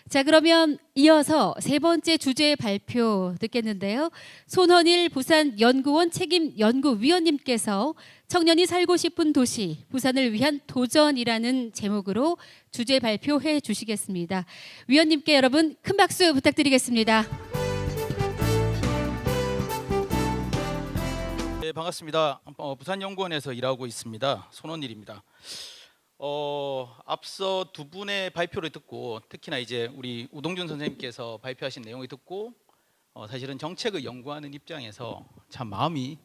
자, 그러면 이어서 세 번째 주제 발표 듣겠는데요. 손헌일 부산연구원 책임연구위원님께서 청년이 살고 싶은 도시, 부산을 위한 도전이라는 제목으로 주제 발표해 주시겠습니다. 위원님께 여러분 큰 박수 부탁드리겠습니다. 네, 반갑습니다. 부산연구원에서 일하고 있습니다. 손헌일입니다. 앞서 두 분의 발표를 듣고 특히나 이제 우리 우동준 선생님께서 발표하신 내용을 듣고 사실은 정책을 연구하는 입장에서 참 마음이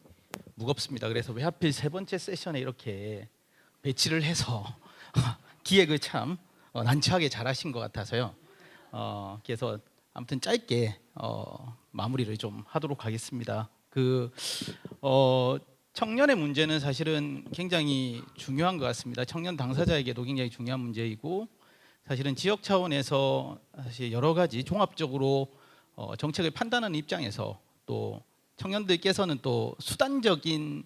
무겁습니다. 그래서 왜 하필 세 번째 세션에 이렇게 배치를 해서 기획을 참 난처하게 잘하신 것 같아서요. 그래서 아무튼 짧게 마무리를 좀 하도록 하겠습니다. 청년의 문제는 사실은 굉장히 중요한 것 같습니다. 청년 당사자에게도 굉장히 중요한 문제이고 사실은 지역 차원에서 사실 여러 가지 종합적으로 정책을 판단하는 입장에서 또 청년들께서는 또 수단적인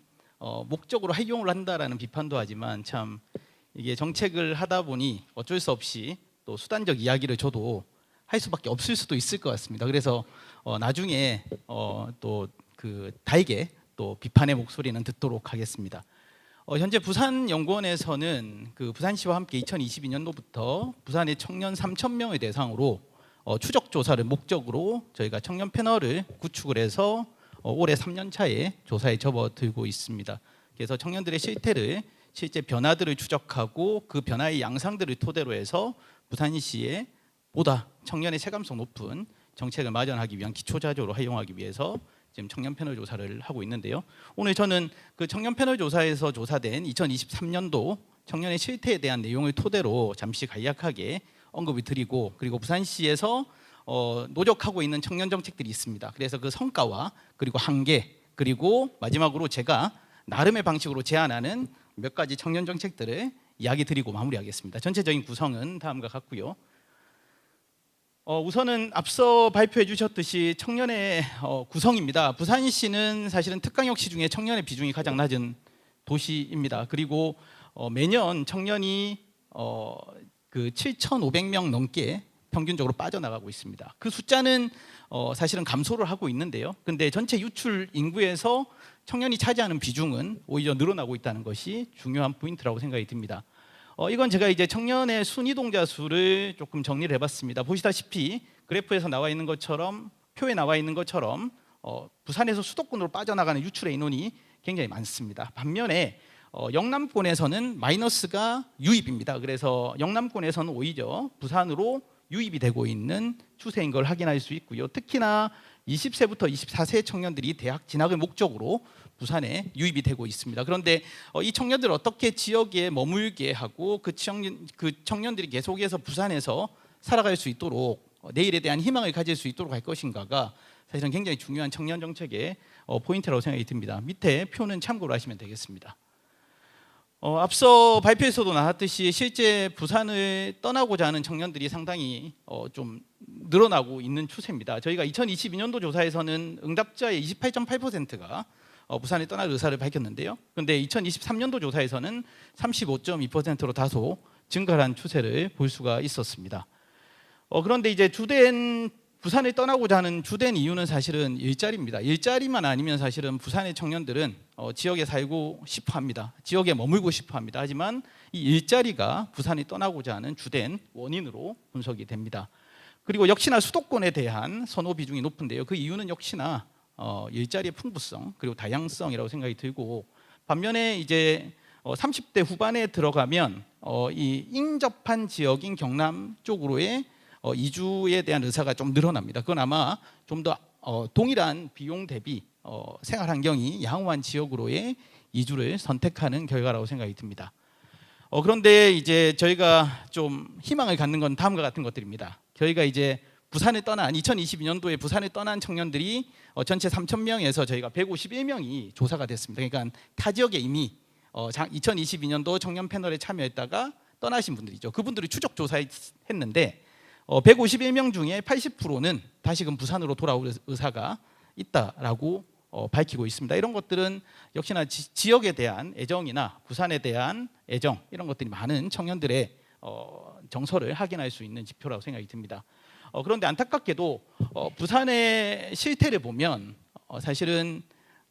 목적으로 활용을 한다라는 비판도 하지만 참 이게 정책을 하다 보니 어쩔 수 없이 또 수단적 이야기를 저도 할 수밖에 없을 수도 있을 것 같습니다. 그래서 나중에 또 달게 또 비판의 목소리는 듣도록 하겠습니다. 현재 부산연구원에서는 부산시와 함께 2022년도부터 부산의 청년 3,000명을 대상으로 추적 조사를 목적으로 저희가 청년 패널을 구축을 해서 올해 3년 차에 조사에 접어들고 있습니다. 그래서 청년들의 실제 변화들을 추적하고 그 변화의 양상들을 토대로 해서 부산시에 보다 청년의 체감성 높은 정책을 마련하기 위한 기초자료로 활용하기 위해서 지금 청년 패널 조사를 하고 있는데요. 오늘 저는 그 청년 패널 조사에서 조사된 2023년도 청년의 실태에 대한 내용을 토대로 잠시 간략하게 언급을 드리고 그리고 부산시에서 노력하고 있는 청년 정책들이 있습니다. 그래서 그 성과와 그리고 한계 그리고 마지막으로 제가 나름의 방식으로 제안하는 몇 가지 청년 정책들을 이야기 드리고 마무리하겠습니다. 전체적인 구성은 다음과 같고요. 우선은 앞서 발표해 주셨듯이 청년의 구성입니다. 부산시는 사실은 특강역시 중에 청년의 비중이 가장 낮은 도시입니다. 그리고 매년 청년이 7,500명 넘게 평균적으로 빠져나가고 있습니다. 그 숫자는 사실은 감소를 하고 있는데요. 근데 전체 유출 인구에서 청년이 차지하는 비중은 오히려 늘어나고 있다는 것이 중요한 포인트라고 생각이 듭니다. 이건 제가 이제 청년의 순이동자 수를 조금 정리를 해봤습니다. 보시다시피 그래프에서 나와 있는 것처럼 표에 나와 있는 것처럼 부산에서 수도권으로 빠져나가는 유출의 인원이 굉장히 많습니다. 반면에 영남권에서는 마이너스가 유입입니다. 그래서 영남권에서는 오히려 부산으로 유입이 되고 있는 추세인 걸 확인할 수 있고요. 특히나 20세부터 24세 청년들이 대학 진학을 목적으로 부산에 유입이 되고 있습니다. 그런데 이 청년들을 어떻게 지역에 머물게 하고 그 청년들이 계속해서 부산에서 살아갈 수 있도록 내일에 대한 희망을 가질 수 있도록 할 것인가가 사실은 굉장히 중요한 청년 정책의 포인트라고 생각이 듭니다. 밑에 표는 참고로 하시면 되겠습니다. 앞서 발표에서도 나왔듯이 실제 부산을 떠나고자 하는 청년들이 상당히 좀 늘어나고 있는 추세입니다. 저희가 2022년도 조사에서는 응답자의 28.8%가 부산에 떠날 의사를 밝혔는데요. 그런데 2023년도 조사에서는 35.2%로 다소 증가한 추세를 볼 수가 있었습니다. 그런데 이제 부산을 떠나고자 하는 주된 이유는 사실은 일자리입니다. 일자리만 아니면 사실은 부산의 청년들은 지역에 살고 싶어 합니다. 지역에 머물고 싶어 합니다. 하지만 이 일자리가 부산이 떠나고자 하는 주된 원인으로 분석이 됩니다. 그리고 역시나 수도권에 대한 선호 비중이 높은데요. 그 이유는 역시나 일자리의 풍부성 그리고 다양성이라고 생각이 들고 반면에 이제 30대 후반에 들어가면 이 인접한 지역인 경남 쪽으로의 이주에 대한 의사가 좀 늘어납니다. 그건 아마 좀 더 동일한 비용 대비 생활 환경이 양호한 지역으로의 이주를 선택하는 결과라고 생각이 듭니다. 그런데 이제 저희가 좀 희망을 갖는 건 다음과 같은 것들입니다. 저희가 이제 2022년도에 부산을 떠난 청년들이 전체 3,000명에서 저희가 151명이 조사가 됐습니다. 그러니까 타 지역에 이미 2022년도 청년 패널에 참여했다가 떠나신 분들이죠. 그분들을 추적 조사했는데 151명 중에 80%는 다시금 부산으로 돌아올 의사가 있다라고 밝히고 있습니다. 이런 것들은 역시나 지역에 대한 애정이나 부산에 대한 애정 이런 것들이 많은 청년들의 정서를 확인할 수 있는 지표라고 생각이 듭니다. 그런데 안타깝게도 부산의 실태를 보면 사실은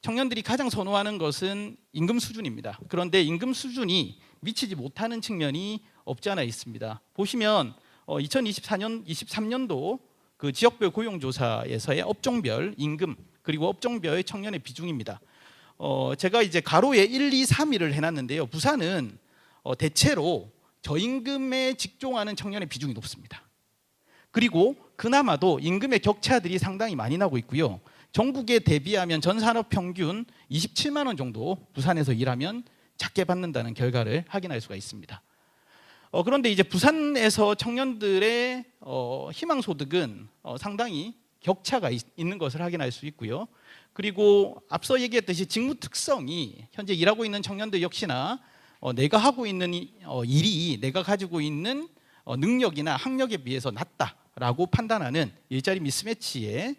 청년들이 가장 선호하는 것은 임금 수준입니다. 그런데 임금 수준이 미치지 못하는 측면이 없지 않아 있습니다. 보시면 23년도 그 지역별 고용조사에서의 업종별 임금 그리고 업종별 청년의 비중입니다. 제가 이제 가로에 1, 2, 3위를 해놨는데요. 부산은 대체로 저임금에 직종하는 청년의 비중이 높습니다. 그리고 그나마도 임금의 격차들이 상당히 많이 나고 있고요. 전국에 대비하면 전 산업 평균 27만 원 정도 부산에서 일하면 작게 받는다는 결과를 확인할 수가 있습니다. 그런데 이제 부산에서 청년들의 희망소득은 상당히 격차가 있는 것을 확인할 수 있고요. 그리고 앞서 얘기했듯이 직무 특성이 현재 일하고 있는 청년들 역시나 내가 하고 있는 일이 내가 가지고 있는 능력이나 학력에 비해서 낮다라고 판단하는 일자리 미스매치의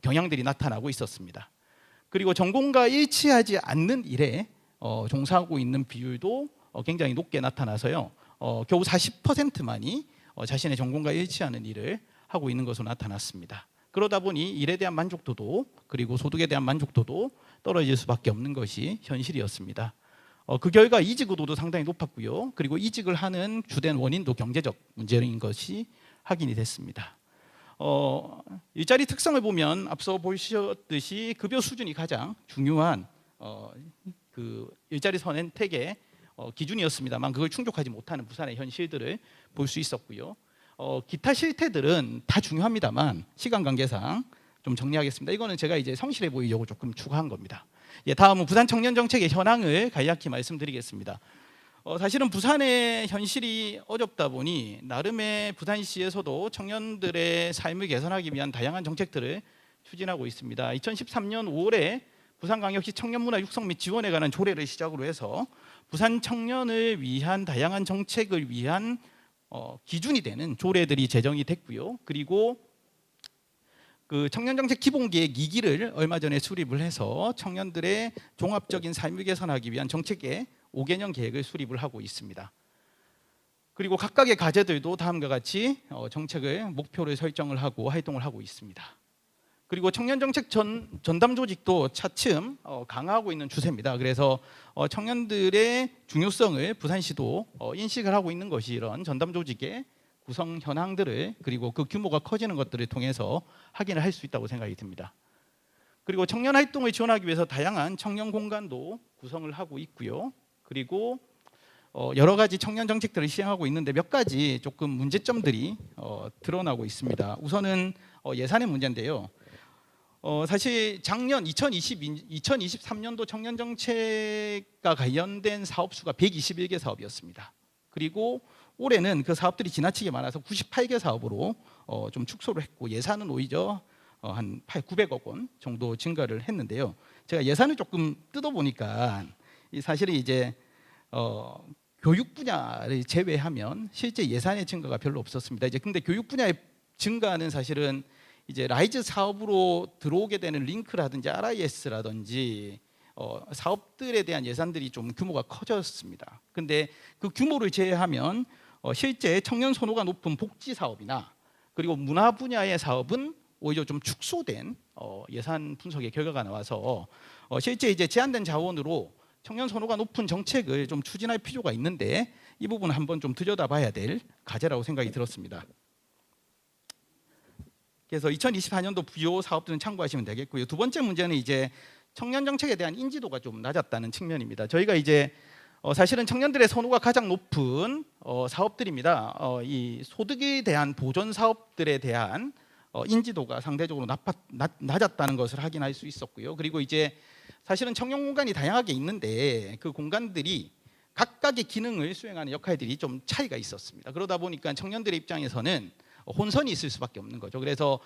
경향들이 나타나고 있었습니다. 그리고 전공과 일치하지 않는 일에 종사하고 있는 비율도 굉장히 높게 나타나서요. 겨우 40%만이 자신의 전공과 일치하는 일을 하고 있는 것으로 나타났습니다. 그러다 보니 일에 대한 만족도도 그리고 소득에 대한 만족도도 떨어질 수밖에 없는 것이 현실이었습니다. 그 결과 이직 의도도 상당히 높았고요. 그리고 이직을 하는 주된 원인도 경제적 문제인 것이 확인이 됐습니다. 일자리 특성을 보면 앞서 보셨듯이 급여 수준이 가장 중요한 그 일자리 선택의 기준이었습니다만 그걸 충족하지 못하는 부산의 현실들을 볼 수 있었고요. 기타 실태들은 다 중요합니다만 시간 관계상 좀 정리하겠습니다. 이거는 제가 이제 성실해 보이려고 조금 추가한 겁니다. 다음은 부산 청년 정책의 현황을 간략히 말씀드리겠습니다. 사실은 부산의 현실이 어렵다 보니 나름의 부산시에서도 청년들의 삶을 개선하기 위한 다양한 정책들을 추진하고 있습니다. 2013년 5월에 부산광역시 청년문화 육성 및 지원에 관한 조례를 시작으로 해서 부산 청년을 위한 다양한 정책을 위한 기준이 되는 조례들이 제정이 됐고요. 그리고 그 청년정책 기본계획 2기를 얼마 전에 수립을 해서 청년들의 종합적인 삶을 개선하기 위한 정책의 5개년 계획을 수립을 하고 있습니다. 그리고 각각의 과제들도 다음과 같이 정책을 목표를 설정을 하고 활동을 하고 있습니다. 그리고 청년정책 전담 조직도 차츰 강화하고 있는 추세입니다. 그래서 청년들의 중요성을 부산시도 인식을 하고 있는 것이 이런 전담 조직의 구성 현황들을 그리고 그 규모가 커지는 것들을 통해서 확인을 할 수 있다고 생각이 듭니다. 그리고 청년 활동을 지원하기 위해서 다양한 청년 공간도 구성을 하고 있고요. 그리고 여러 가지 청년 정책들을 시행하고 있는데 몇 가지 조금 문제점들이 드러나고 있습니다. 우선은 예산의 문제인데요. 사실 작년 2023년도 청년 정책과 관련된 사업 수가 121개 사업이었습니다. 그리고 올해는 그 사업들이 지나치게 많아서 98개 사업으로 좀 축소를 했고 예산은 오히려 한 900억 원 정도 증가를 했는데요. 제가 예산을 조금 뜯어보니까 사실은 이제 교육 분야를 제외하면 실제 예산의 증가가 별로 없었습니다. 이제 근데 교육 분야의 증가는 사실은 이제 라이즈 사업으로 들어오게 되는 링크라든지 RIS라든지 사업들에 대한 예산들이 좀 규모가 커졌습니다. 근데 그 규모를 제외하면 실제 청년 선호가 높은 복지 사업이나 그리고 문화 분야의 사업은 오히려 좀 축소된 예산 분석의 결과가 나와서 실제 이제 제한된 자원으로 청년 선호가 높은 정책을 좀 추진할 필요가 있는데 이 부분은 한번 좀 들여다봐야 될 과제라고 생각이 들었습니다. 그래서 2024년도 부요 사업들은 참고하시면 되겠고요. 두 번째 문제는 이제 청년 정책에 대한 인지도가 좀 낮았다는 측면입니다. 저희가 이제 사실은 청년들의 선호가 가장 높은 사업들입니다. 이 소득에 대한 보전 사업들에 대한 인지도가 상대적으로 낮았다는 것을 확인할 수 있었고요. 그리고 이제 사실은 청년 공간이 다양하게 있는데 그 공간들이 각각의 기능을 수행하는 역할들이 좀 차이가 있었습니다. 그러다 보니까 청년들의 입장에서는 혼선이 있을 수밖에 없는 거죠. 그래서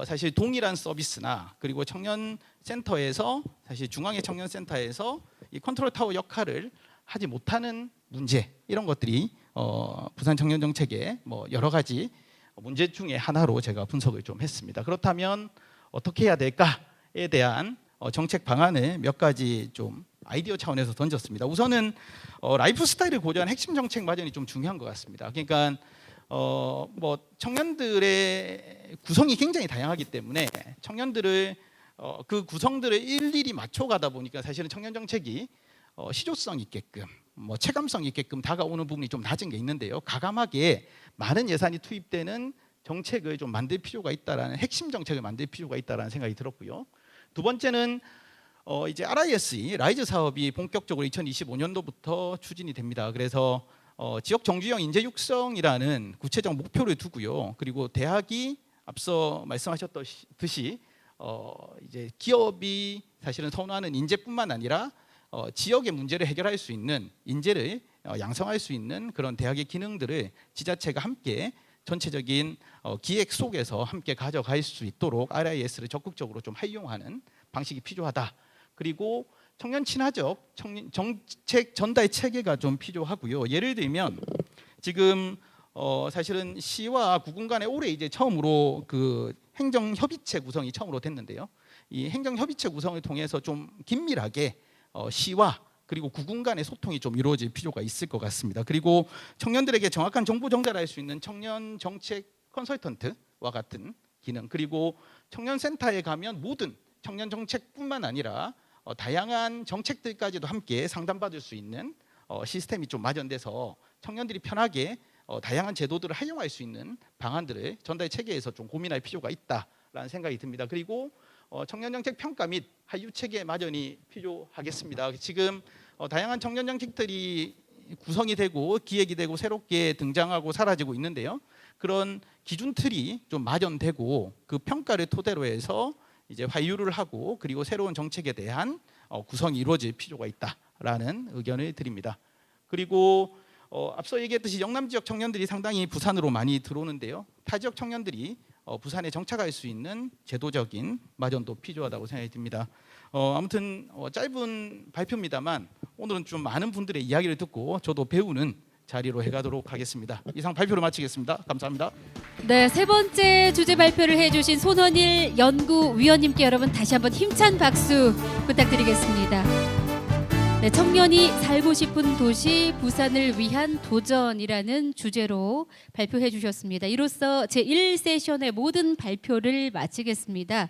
사실 동일한 서비스나 그리고 청년센터에서 사실 중앙의 청년센터에서 이 컨트롤 타워 역할을 하지 못하는 문제 이런 것들이 부산 청년 정책의 뭐 여러 가지 문제 중에 하나로 제가 분석을 좀 했습니다. 그렇다면 어떻게 해야 될까에 대한 정책 방안을 몇 가지 좀 아이디어 차원에서 던졌습니다. 우선은 라이프 스타일을 고려한 핵심 정책 마련이 좀 중요한 것 같습니다. 그러니까 뭐 청년들의 구성이 굉장히 다양하기 때문에 청년들을 그 구성들을 일일이 맞춰가다 보니까 사실은 청년 정책이 실효성 있게끔 뭐 체감성 있게끔 다가오는 부분이 좀 낮은 게 있는데요. 가감하게 많은 예산이 투입되는 정책을 좀 만들 필요가 있다라는 핵심 정책을 만들 필요가 있다라는 생각이 들었고요. 두 번째는 이제 RISE 라이즈 사업이 본격적으로 2025년도부터 추진이 됩니다. 그래서 지역 정주형 인재 육성이라는 구체적 목표를 두고요. 그리고 대학이 앞서 말씀하셨듯이 이제 기업이 사실은 선호하는 인재뿐만 아니라 지역의 문제를 해결할 수 있는 인재를 양성할 수 있는 그런 대학의 기능들을 지자체가 함께 전체적인 기획 속에서 함께 가져갈 수 있도록 RIS를 적극적으로 좀 활용하는 방식이 필요하다. 그리고 청년 친화적 정책 전달 체계가 좀 필요하고요. 예를 들면 지금 사실은 시와 구군 간에 올해 이제 처음으로 그 행정협의체 구성이 처음으로 됐는데요. 이 행정협의체 구성을 통해서 좀 긴밀하게 시와 그리고 구군 간의 소통이 좀 이루어질 필요가 있을 것 같습니다. 그리고 청년들에게 정확한 정보 전달할 수 있는 청년 정책 컨설턴트와 같은 기능, 그리고 청년센터에 가면 모든 청년 정책뿐만 아니라 다양한 정책들까지도 함께 상담받을 수 있는 시스템이 좀 마련돼서 청년들이 편하게 다양한 제도들을 활용할 수 있는 방안들을 전달 체계에서 좀 고민할 필요가 있다라는 생각이 듭니다. 그리고 청년 정책 평가 및 한류 체계 마련이 필요하겠습니다. 지금 다양한 청년 정책들이 구성이 되고 기획이 되고 새롭게 등장하고 사라지고 있는데요. 그런 기준 틀이 좀 마련되고 그 평가를 토대로 해서 이제 활유를 하고 그리고 새로운 정책에 대한 구성이 이루어질 필요가 있다라는 의견을 드립니다. 그리고 앞서 얘기했듯이 영남 지역 청년들이 상당히 부산으로 많이 들어오는데요. 타 지역 청년들이 부산에 정착할 수 있는 제도적인 마련도 필요하다고 생각이 듭니다. 아무튼 짧은 발표입니다만 오늘은 좀 많은 분들의 이야기를 듣고 저도 배우는 자리로 해가도록 하겠습니다. 이상 발표를 마치겠습니다. 감사합니다. 네, 세 번째 주제 발표를 해주신 손원일 연구위원님께 여러분 다시 한번 힘찬 박수 부탁드리겠습니다. 네, 청년이 살고 싶은 도시 부산을 위한 도전이라는 주제로 발표해 주셨습니다. 이로써 제1세션의 모든 발표를 마치겠습니다.